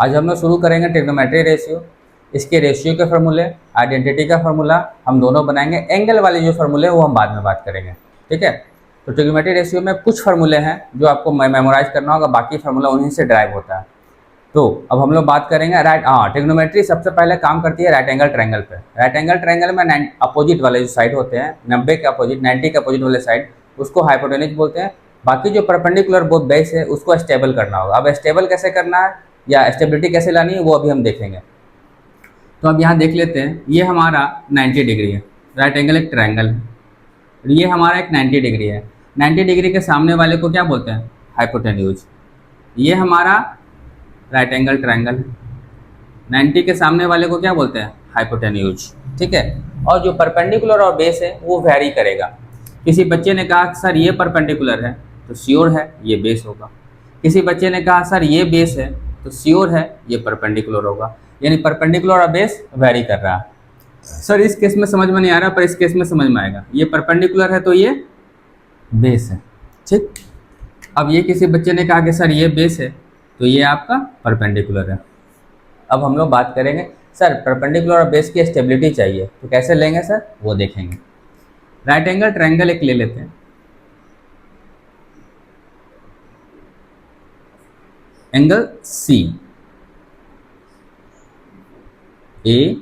आज हम लोग शुरू करेंगे ट्रिग्नोमेट्री रेशियो। इसके रेशियो के फार्मूले, आइडेंटिटी का फार्मूला हम दोनों बनाएंगे। एंगल वाले जो फार्मूले वो हम बाद में बात करेंगे, ठीक है। तो ट्रिग्नोमेट्री रेशियो में कुछ फार्मूले हैं जो आपको मेमोराइज करना होगा, बाकी फार्मूला उन्हीं से ड्राइव होता है। तो अब हम लोग बात करेंगे ट्रिग्नोमेट्री सबसे पहले काम करती है राइट एंगल ट्रायंगल पे। राइट एंगल ट्रायंगल में अपोजिट वाले जो साइड होते हैं, 90 के अपोजिट, 90 के अपोजिट वाले साइड, उसको हाइपोटेन्यूज बोलते हैं। बाकी जो परपेंडिकुलर बोथ बेस है उसको स्टेबल करना होगा। अब स्टेबल कैसे करना है या स्टेबिलिटी कैसे लानी है वो अभी हम देखेंगे। तो अब यहाँ देख लेते हैं, ये हमारा 90 डिग्री है, राइट एंगल एक ट्रायंगल है, ये हमारा एक 90 डिग्री है। 90 डिग्री के सामने वाले को क्या बोलते हैं? हाइपोटेन्यूज। ये हमारा राइट एंगल ट्रायंगल है, 90 के सामने वाले को क्या बोलते हैं? हाइपोटेन्यूज, ठीक है। और जो परपेंडिकुलर और बेस है वो वैरी करेगा। किसी बच्चे ने कहा सर ये परपेंडिकुलर है तो श्योर है ये बेस होगा। किसी बच्चे ने कहा सर ये बेस है तो श्योर है ये परपेंडिकुलर होगा। यानी परपेंडिकुलर और बेस वैरी कर रहा है। सर इस केस में समझ में नहीं आ रहा, पर इस केस में समझ में आएगा। ये परपेंडिकुलर है तो ये बेस है, ठीक। अब ये किसी बच्चे ने कहा कि सर ये बेस है तो ये आपका परपेंडिकुलर है। अब हम लोग बात करेंगे सर परपेंडिकुलर और बेस की स्टेबिलिटी चाहिए तो कैसे लेंगे सर, वो देखेंगे। राइट एंगल ट्रायंगल एक ले लेते हैं, angle C, A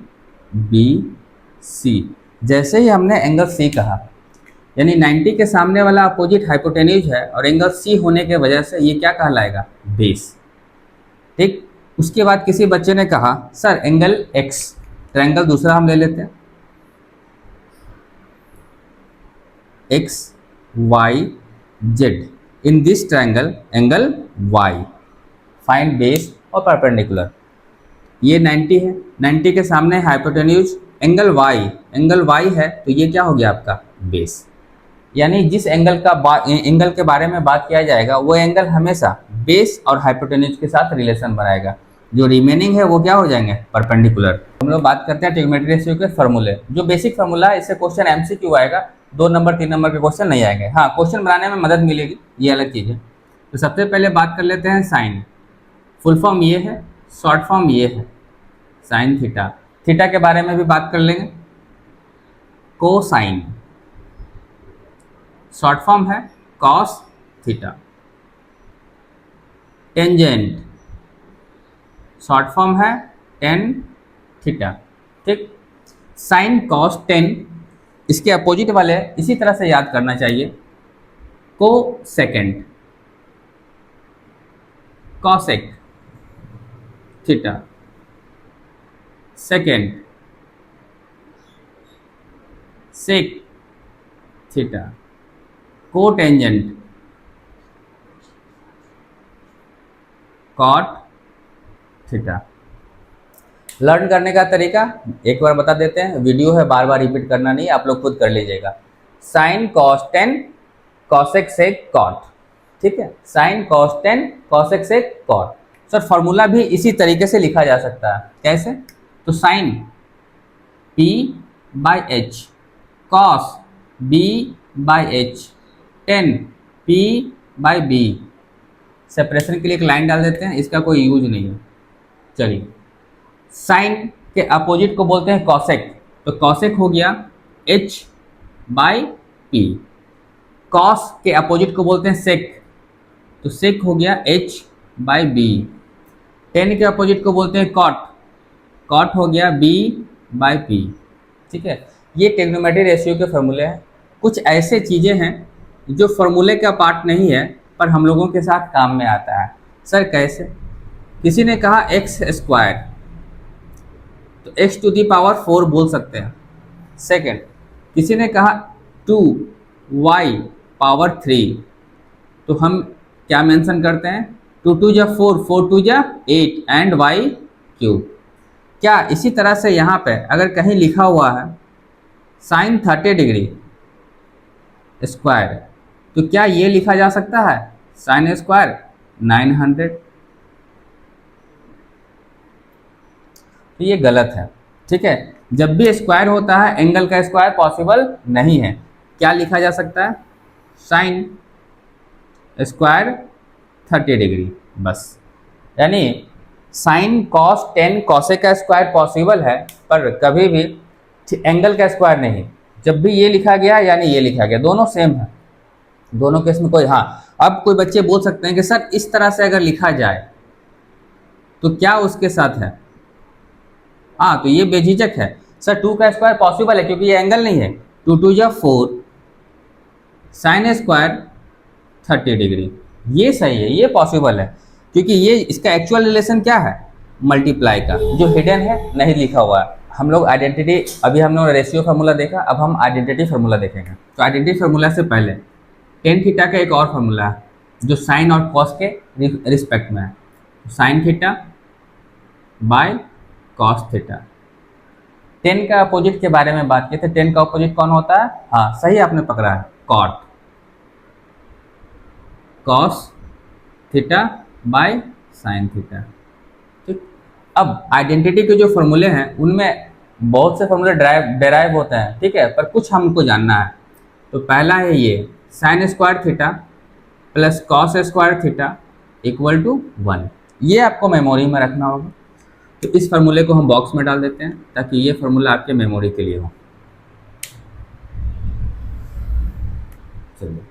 B C. जैसे ही हमने एंगल सी कहा, यानी 90 के सामने वाला अपोजिट हाइपोटेन्यूज है और एंगल सी होने के वजह से ये क्या कहलाएगा? बेस, ठीक। उसके बाद किसी बच्चे ने कहा सर एंगल एक्स, ट्रायंगल दूसरा हम ले लेते हैं, X Y Z. In this triangle angle Y, find base और परपेंडिकुलर। ये 90 है, 90 के सामने हाइपोटेन्यूज, एंगल वाई है तो ये क्या हो गया आपका? बेस। यानी जिस एंगल के बारे में बात किया जाएगा वो एंगल हमेशा बेस और हाइपोटेन्यूज के साथ रिलेशन बनाएगा। जो रिमेनिंग है वो क्या हो जाएंगे? परपेंडिकुलर। हम लोग बात करते हैं ट्रिग्नोमेट्री रेशियो के फार्मूले। जो बेसिक फार्मूला है इससे क्वेश्चन एमसीक्यू आएगा, 2 नंबर 3 नंबर के क्वेश्चन नहीं आएंगे। हाँ, क्वेश्चन बनाने में मदद मिलेगी, ये अलग चीज़ है। तो सबसे पहले बात कर लेते हैं साइन। फुल फॉर्म ये है, शॉर्ट फॉर्म ये है, साइन थीटा। थीटा के बारे में भी बात कर लेंगे, कोसाइन। शॉर्ट फॉर्म है cos theta. Tangent, short form है टेन थीटा, ठीक। साइन कॉस टेन, इसके अपोजिट वाले इसी तरह से याद करना चाहिए। Cosecant, cosec theta, secant sec theta, cotangent cot theta. Learn करने का तरीका एक बार बता देते हैं, वीडियो है बार बार रिपीट करना नहीं, आप लोग खुद कर लीजिएगा। Sine cos tan cosec sec cot, ठीक है। Sine cos tan cosec sec cot. Sir formula भी इसी तरीके से लिखा जा सकता है, कैसे? तो sine P by H, cos B by H, tan P by B. Separation के लिए एक लाइन डाल देते हैं, इसका कोई यूज नहीं है। चलिए, साइन के अपोजिट को बोलते हैं कॉसेक, तो कॉसेक हो गया H बाई P। कॉस के अपोजिट को बोलते हैं सेक, तो सेक हो गया H बाई बी। टेन के अपोजिट को बोलते हैं कॉट, कॉट हो गया B बाई P, ठीक है। ये ट्रिग्नोमेट्री रेशियो के फॉर्मूले हैं। कुछ ऐसे चीज़ें हैं जो फॉर्मूले का पार्ट नहीं है पर हम लोगों के साथ काम में आता है। सर कैसे? किसी ने कहा एक्स स्क्वायर, तो x टू दी पावर 4 बोल सकते हैं। सेकेंड, किसी ने कहा 2y पावर 3, तो हम क्या मेंशन करते हैं? 2 2 जा 4, 4 2 जा 8 एंड y क्यूब। क्या इसी तरह से यहाँ पे अगर कहीं लिखा हुआ है साइन 30 डिग्री स्क्वायर, तो क्या ये लिखा जा सकता है साइन स्क्वायर 900? तो ये गलत है, ठीक है। जब भी स्क्वायर होता है एंगल का स्क्वायर पॉसिबल नहीं है। क्या लिखा जा सकता है? साइन स्क्वायर 30 डिग्री, बस। यानी साइन कॉस टेन कॉसेक का स्क्वायर पॉसिबल है, पर कभी भी एंगल का स्क्वायर नहीं। जब भी ये लिखा गया यानी ये लिखा गया, दोनों सेम है, दोनों केस में कोई, हाँ अब कोई बच्चे बोल सकते हैं कि सर इस तरह से अगर लिखा जाए तो क्या उसके साथ है, हाँ तो ये बेझिझक है। सर 2 का स्क्वायर पॉसिबल है क्योंकि ये एंगल नहीं है, 2 2 या 4 साइन स्क्वायर 30 डिग्री, ये सही है, ये पॉसिबल है क्योंकि ये इसका एक्चुअल रिलेशन क्या है, मल्टीप्लाई का, जो हिडन है नहीं लिखा हुआ है। हम लोग आइडेंटिटी, अभी हम लोग रेशियो फार्मूला देखा, अब हम आइडेंटिटी फार्मूला देखेंगे। तो आइडेंटिटी फार्मूला से पहले टेन थीटा का एक और फार्मूला है जो साइन और कॉस के रिस्पेक्ट में है, sine theta by cos theta. Ten का अपोजिट के बारे में बात किए थे, टेन का अपोजिट कौन होता है, हाँ सही आपने पकड़ा है, cot, cos theta by sine theta. ठीक, अब आइडेंटिटी के जो फॉर्मूले हैं उनमें बहुत से फॉर्मूले डेराइव होते हैं, ठीक है, पर कुछ हमको जानना है। तो पहला है ये sine square theta plus cos square theta equal to 1, ये आपको मेमोरी में रखना होगा। तो इस फार्मूले को हम बॉक्स में डाल देते हैं ताकि ये फार्मूला आपके मेमोरी के लिए हो। चलिए,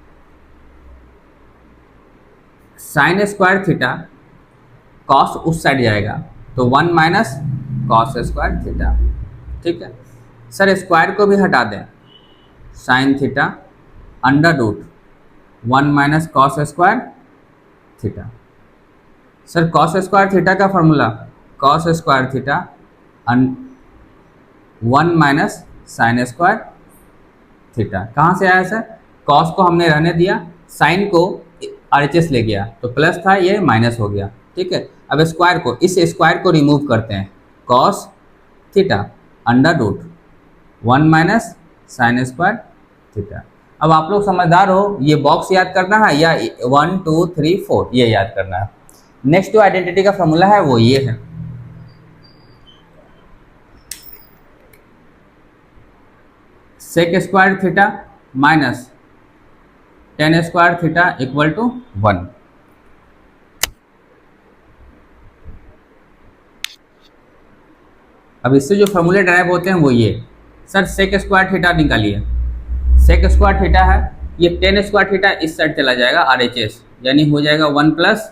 साइन स्क्वायर थीटा कॉस उस साइड जाएगा तो 1 माइनस कॉस स्क्वायर थीटा, ठीक है। सर स्क्वायर को भी हटा दें, sine theta under root 1 minus cos square theta. Sir cos square theta का formula cos square theta 1 minus sine square theta. कहाँ से आया सर, कॉस को हमने रहने दिया, साइन को RHS ले गया तो प्लस था, ये माइनस हो गया, ठीक है। अब स्क्वायर को, इस स्क्वायर को रिमूव करते हैं, cos theta under root 1 minus sine square theta. अब आप लोग समझदार हो, ये बॉक्स याद करना है या 1 2 3 4 ये याद करना है। नेक्स्ट जो आइडेंटिटी का फॉर्मूला है वो ये है, sec square theta minus tan square theta equal to 1। अब इससे जो फॉर्मूले ड्राइव होते हैं वो ये, सर सेक स्क्वायर थीटा निकालिए, सेक स्क्वायर थीटा है, ये टेन स्क्वायर थीटा इस साइड चला जाएगा RHS, यानी हो जाएगा 1 plus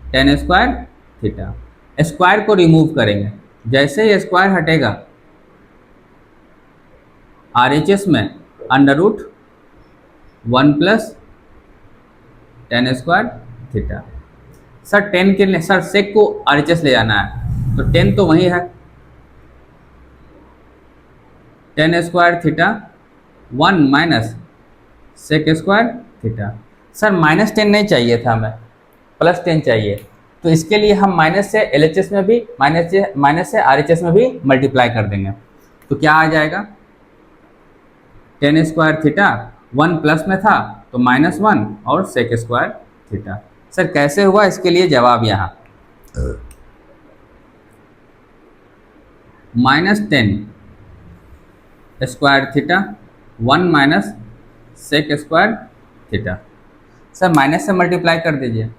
tan square theta. Square को रिमूव करेंगे, जैसे ही स्क्वायर हटेगा RHS में under root 1 plus tan square theta. Sir tan के लिए, सर सेक को RHS ले जाना है तो टेन तो वही है, tan square theta 1 minus sec square theta. Sir minus 10 नहीं चाहिए था हमें, प्लस 10 चाहिए, तो इसके लिए हम माइनस से LHS में भी, माइनस से RHS में भी मल्टीप्लाई कर देंगे। तो क्या आ जाएगा, टेन स्क्वायर थीटा 1 प्लस में था तो -1 और सेक स्क्वायर थीटा। सर कैसे हुआ, इसके लिए जवाब यहाँ, -10 square theta 1 minus sec square theta. Sir minus से मल्टीप्लाई कर दीजिए,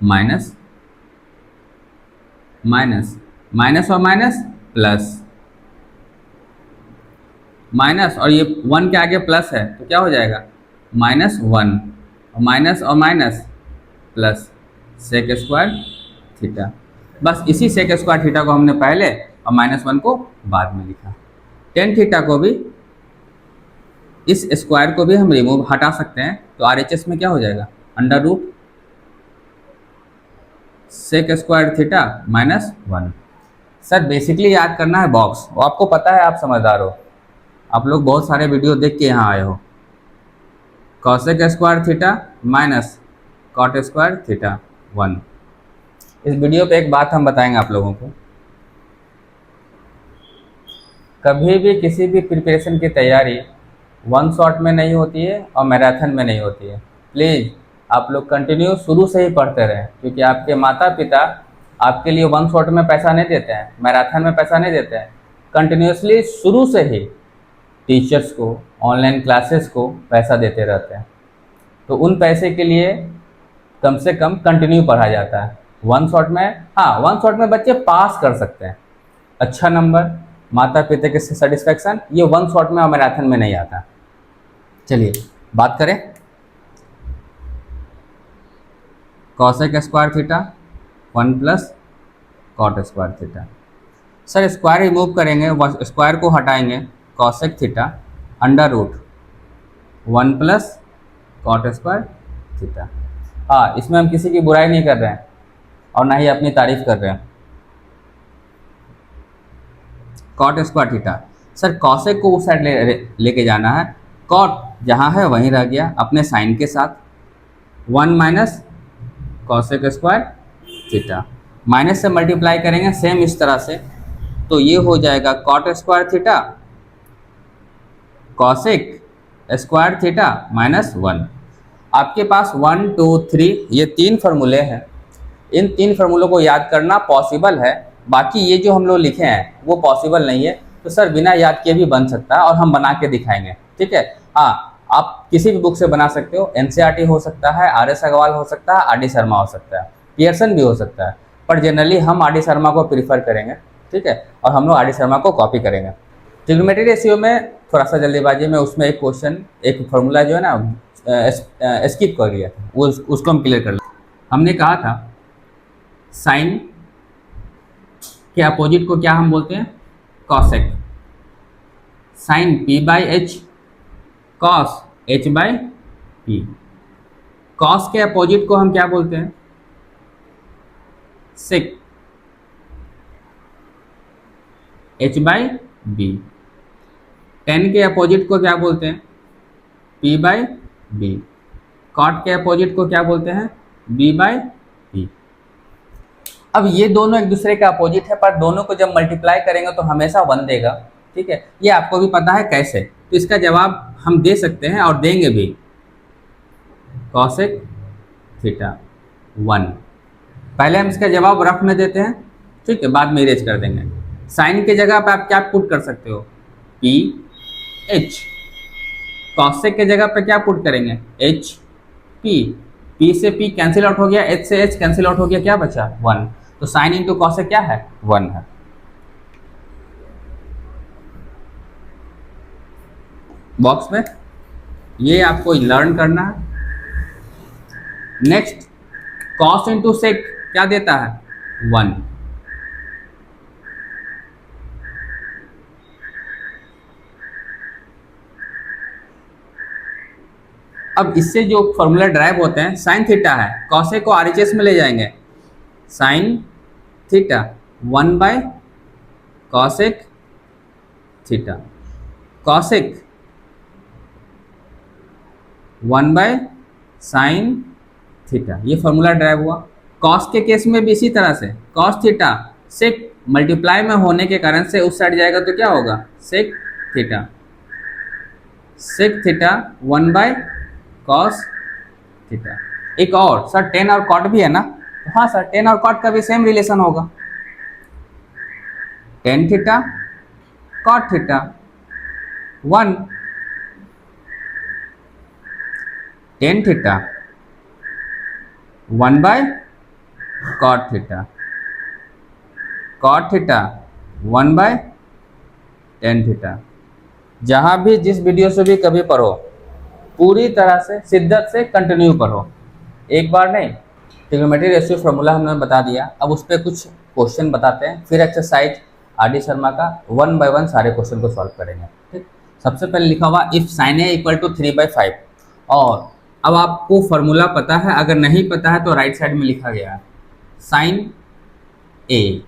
माइनस माइनस माइनस और माइनस प्लस, माइनस और ये 1 के आगे प्लस है तो क्या हो जाएगा, -1 और minus plus sec square theta. बस इसी सेक स्क्वायर थीटा को हमने पहले और -1 को बाद में लिखा। टेन थीटा को भी, इस स्क्वायर को भी हम रिमूव हटा सकते हैं, तो RHS में क्या हो जाएगा, under root sec square theta -1। Sir basically याद करना है बॉक्स, वो आपको पता है, आप समझदार हो, आप लोग बहुत सारे वीडियो देख के यहाँ आए हो। Cosec square theta minus cot square theta 1। इस वीडियो पे एक बात हम बताएंगे आप लोगों को, कभी भी किसी भी प्रिपरेशन की तैयारी वन शॉट में नहीं होती है और मैराथन में नहीं होती है। प्लीज़ आप लोग कंटिन्यू शुरू से ही पढ़ते रहें, क्योंकि आपके माता पिता आपके लिए वन शॉट में पैसा नहीं देते हैं, मैराथन में पैसा नहीं देते हैं। कंटिन्यूसली शुरू से ही टीचर्स को, ऑनलाइन क्लासेस को पैसा देते रहते हैं, तो उन पैसे के लिए कम से कम कंटिन्यू पढ़ा जाता है। वन शॉट में, हाँ वन शॉट में बच्चे पास कर सकते हैं, अच्छा नंबर, माता पिता के सेटिस्फैक्शन, ये वन शॉट में और मैराथन में नहीं आता। चलिए बात करें cosec square theta 1 plus cot square theta. Sir square remove करेंगे, स्क्वायर को हटाएंगे, cosec theta under root 1 plus cot square theta. हाँ, इसमें हम किसी की बुराई नहीं कर रहे हैं और ना ही अपनी तारीफ कर रहे हैं। Cot square theta, sir cosec को उस साइड लेके जाना है, कॉट जहाँ है वहीं रह गया अपने साइन के साथ, 1 minus cosec square theta, minus से मल्टीप्लाई करेंगे सेम इस तरह से, तो ये हो जाएगा cot square theta cosec square theta minus 1। आपके पास 1 2 3 ये 3 फार्मूले हैं, इन 3 फार्मूलों को याद करना पॉसिबल है, बाकी ये जो हम लोग लिखे हैं वो पॉसिबल नहीं है। तो सर बिना याद किए भी बन सकता है और हम बना के दिखाएंगे, ठीक है। हाँ, आप किसी भी बुक से बना सकते हो, एनसीईआरटी हो सकता है, आर.एस. अग्रवाल हो सकता है, आर.डी. शर्मा हो सकता है, पियर्सन भी हो सकता है, पर जनरली हम आर.डी. शर्मा को प्रीफर करेंगे, ठीक है, और हम लोग आर.डी. शर्मा को कॉपी करेंगे। ट्रिग्नोमेट्री रेशियो में थोड़ा सा जल्दीबाजी में उसमें एक क्वेश्चन, एक फार्मूला जो है ना स्किप कर लिया था, वो उसको हम क्लियर कर लें। हमने कहा था साइन के अपोजिट को क्या हम बोलते हैं, cosec, sine P by H, cos H by P. Cos के अपोजिट को हम क्या बोलते हैं, sec H by B. Tan के अपोजिट को क्या बोलते हैं, पी बाई बी। कॉट के अपोजिट को क्या बोलते हैं, बी बाई पी। अब ये दोनों एक दूसरे का अपोजिट है, पर दोनों को जब मल्टीप्लाई करेंगे तो हमेशा 1 देगा, ठीक है, ये आपको भी पता है कैसे, तो इसका जवाब हम दे सकते हैं और देंगे भी, कॉसेक थीटा 1। पहले हम इसका जवाब रफ में देते हैं, ठीक है, बाद में इरेज कर देंगे। साइन की जगह पे आप क्या पुट कर सकते हो, पी एच। कॉसेक की जगह पे क्या पुट करेंगे, एच पी। पी से पी कैंसिल आउट हो गया, एच से एच कैंसिल आउट हो गया, क्या बचा 1। तो साइन इंटू कॉसेक क्या है, 1 है। बॉक्स में ये आपको लर्न करना है। नेक्स्ट कॉस इंटू सेक क्या देता है, 1। अब इससे जो फॉर्मूला ड्राइव होते हैं, साइन थीटा है, कॉसेक को आरएचएस में ले जाएंगे, sine theta 1 bye cosec theta, cosec 1 bye sine theta, ये फॉर्मूला ड्राइव हुआ। कॉस के केस में भी इसी तरह से, कॉस थीटा सेक मल्टीप्लाई में होने के कारण से उस साइड जाएगा तो क्या होगा, sec theta, sec theta 1 by cos theta. एक और सर टेन और कॉट भी है ना, हाँ सर टेन और कॉट का भी सेम रिलेशन होगा, tan theta cot theta 1, tan theta 1 by cot theta, cot theta 1 by tan theta. जहाँ भी जिस वीडियो से भी कभी पढ़ो, पूरी तरह से शिद्दत से कंटिन्यू पढ़ो, एक बार नहीं। ट्रिग्नोमेट्री रेशियो फार्मूला हमने बता दिया, अब उस पर कुछ क्वेश्चन बताते हैं, फिर एक्सरसाइज आर.डी. शर्मा का 1 बाय 1 सारे क्वेश्चन को सॉल्व करेंगे, ठीक। सबसे पहले लिखा हुआ if sine A equal to 3/5, और अब आपको फार्मूला पता है, अगर नहीं पता है तो राइट साइड में लिखा गया है, साइन ए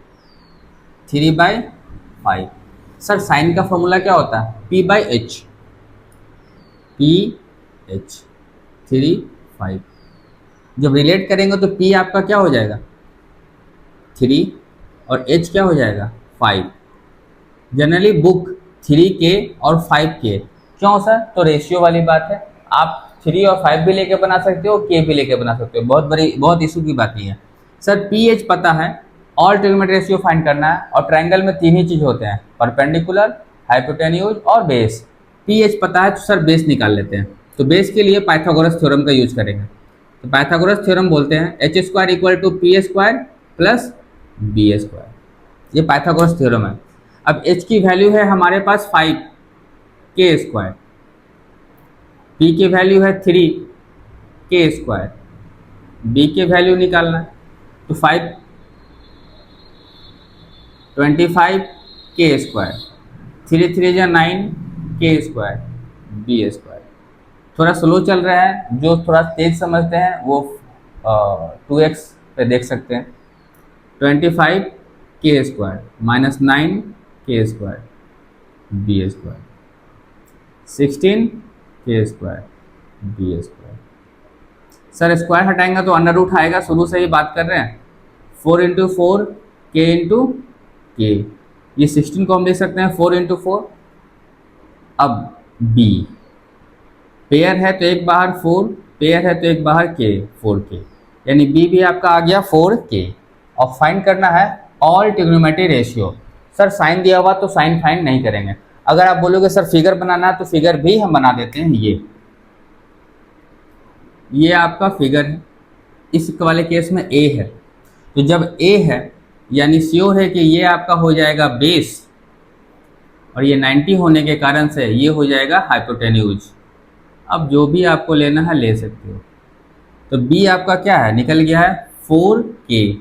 3/5। सर साइन का फार्मूला क्या होता है, P by H, P H 3/5। जब रिलेट करेंगे तो पी आपका क्या हो जाएगा 3 और एच क्या हो जाएगा 5। जनरली बुक 3K और 5K, क्यों सर, तो रेशियो वाली बात है, आप 3 और 5 भी लेके बना सकते हो, K भी लेके बना सकते हो, बहुत इशू की बात नहीं है। सर पी एच पता है, और ट्रिग्नोमेट्री रेशियो फाइंड करना है, और ट्रायंगल में 3 ही चीज़ होते हैं, परपेंडिकुलर, हाइपोटेन्यूज और बेस। पी एच पता है तो सर बेस निकाल लेते हैं, तो बेस के लिए पाइथागोरस थ्योरम का यूज करेंगे। तो तो पाइथागोरस थ्योरम बोलते हैं H square equal to P square plus B square, ये पाइथागोरस थ्योरम है। अब h की वैल्यू है हमारे पास 5 के स्क्वायर, p की वैल्यू है 3 के स्क्वायर, b की वैल्यू निकालना है तो 25 के स्क्वायर, 3 3 जा 9 के स्क्वायर बी स्क्वायर। थोड़ा स्लो चल रहा है, जो थोड़ा तेज समझते हैं वो 2x पे देख सकते हैं। 25 के स्क्वायर माइनस 9 के स्क्वायर बी स्क्वायर, 16 के square B square. Sir square हटाएंगे तो अंडर रूट आएगा, शुरू से ही बात कर रहे हैं। 4 इंटू 4 के इंटू के, ये 16 को हम लिख सकते हैं 4 इंटू 4। अब b पेयर है तो एक बाहर 4, पेयर है तो एक बाहर के, 4k, यानी b भी आपका आ गया 4k। और फाइंड करना है all trigonometry ratio. Sir sine दिया हुआ तो साइन फाइंड नहीं करेंगे। अगर आप बोलोगे सर फिगर बनाना है तो फिगर भी हम बना देते हैं। ये आपका फिगर है, इस वाले केस में a है, तो जब a है यानी श्योर है कि ये आपका हो जाएगा बेस, और ये 90 होने के कारण से ये हो जाएगा हाइपोटेन्यूज। अब जो भी आपको लेना है ले सकते हो। तो b आपका क्या है, निकल गया है 4k,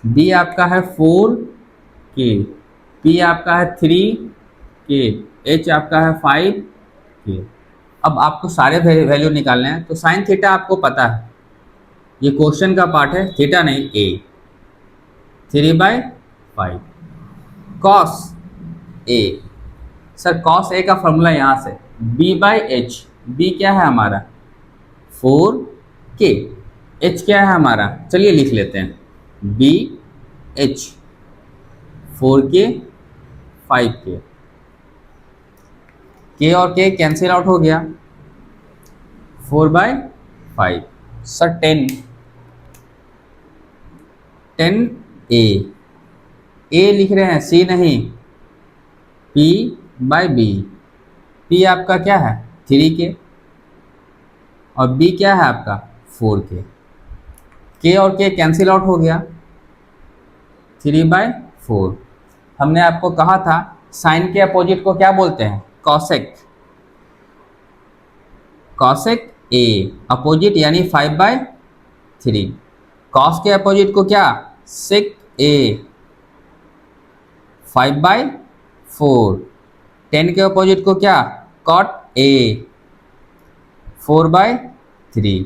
b आपका है 4k, p आपका है 3k, h आपका है 5k। अब आपको सारे वैल्यू निकालने हैं, तो साइन थीटा आपको पता है, ये क्वेश्चन का पार्ट है, थीटा नहीं a, 3/5 cos a। Sir cos a का फॉर्मूला यहाँ से b/h, b क्या है हमारा 4k, h क्या है हमारा, चलिए लिख लेते हैं b/h 4k 5k, k और k कैंसिल आउट हो गया, 4/5। सर 10a, a लिख रहे हैं c नहीं, p/b, p आपका क्या है 3k और b क्या है आपका 4k, k और k कैंसिल आउट हो गया, 3/4। हमने आपको कहा था साइन के अपोजिट को क्या बोलते हैं, कॉसेक, कॉसेक a अपोजिट यानी 5/3, कॉस के अपोजिट को क्या सेक a 5/4, 10 के अपोजिट को क्या कॉट a 4/3।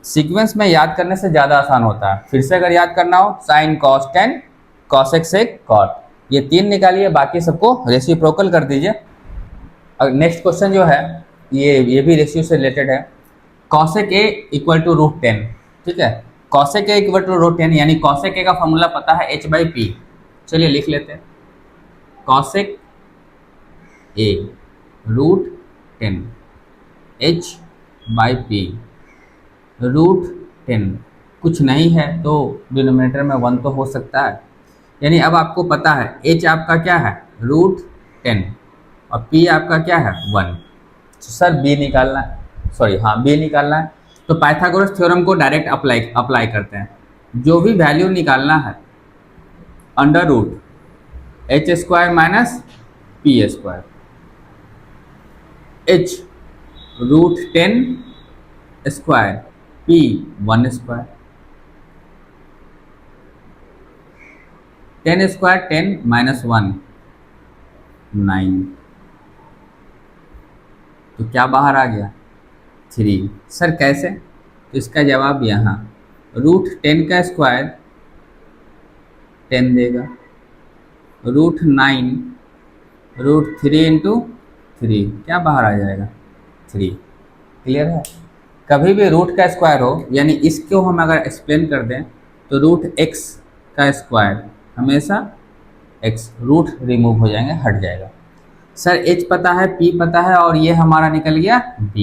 सीक्वेंस में याद करने से ज़्यादा आसान होता है। फिर से अगर याद करना हो sine cos 10 cosec sec cot, ये 3 निकालिए, बाकी सबको रेसिप्रोकल कर दीजिए। अब नेक्स्ट क्वेश्चन जो है ये भी रेशियो से रिलेटेड है। कॉसेक a इक्वल टू √10, ठीक है, कॉसेक a इक्वल टू √10 यानी कॉसेक a का फॉर्मूला पता है h/p, चलिए लिख लेते हैं कॉसेक a √10 h/p, √10 कुछ नहीं है तो डिनोमिनेटर में 1 तो हो सकता है, यानी अब आपको पता है h आपका क्या है √10 और p आपका क्या है 1। तो सर b निकालना है, b निकालना है, तो पाइथागोरस थ्योरम को डायरेक्ट अप्लाई करते हैं। जो भी वैल्यू निकालना है under root h square minus p square, h √10 square, p 1 square, 10 square 10 minus 1 9, तो क्या बाहर आ गया 3। सर कैसे, तो इसका जवाब यहाँ √10 का स्क्वायर 10 देगा, √9 √3 इंटू 3 क्या बाहर आ जाएगा 3। क्लियर है, कभी भी रूट का स्क्वायर हो यानी इसको हम अगर एक्सप्लेन कर दें तो √x का स्क्वायर हमेशा x, रूट रिमूव हो जाएंगे, हट जाएगा। सर h पता है, p पता है और ये हमारा निकल गया b।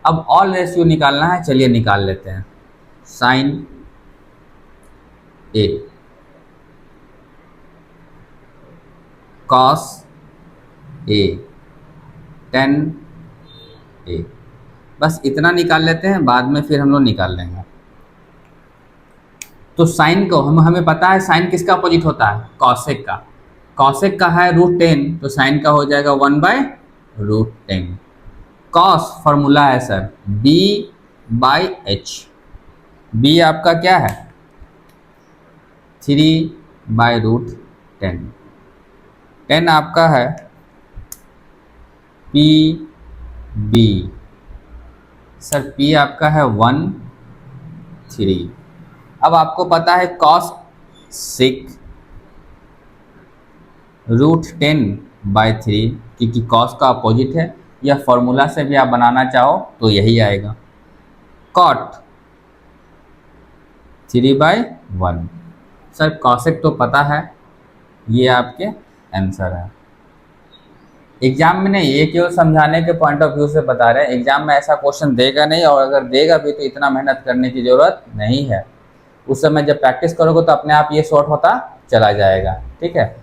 अब ऑल रेशियो निकालना है, चलिए निकाल लेते हैं। Sine a cos a tan a, बस इतना निकाल लेते हैं, बाद में फिर हम लोग निकाल लेंगे। तो साइन को हमें पता है साइन किसका अपोजिट होता है, कॉसेक का। कॉसेक का है √10, तो साइन का हो जाएगा 1/√10। कॉस फॉर्मूला है सर B/H। B आपका क्या है 3/√10। 10 आपका है PB। सर P आपका है 1 3। अब आपको पता है cos 6 √10/3, क्योंकि cos का अपोजिट है, या फॉर्मूला से भी आप बनाना चाहो तो यही आएगा cot 3/1। सर cosec तो पता है, ये आपके आंसर है। एग्जाम में नहीं, ये केवल समझाने के पॉइंट ऑफ व्यू से बता रहे हैं, एग्जाम में ऐसा क्वेश्चन देगा नहीं, और अगर देगा भी तो इतना मेहनत करने की जरूरत नहीं है। उस समय जब प्रैक्टिस करोगे तो अपने आप ये सॉर्ट होता चला जाएगा। ठीक है।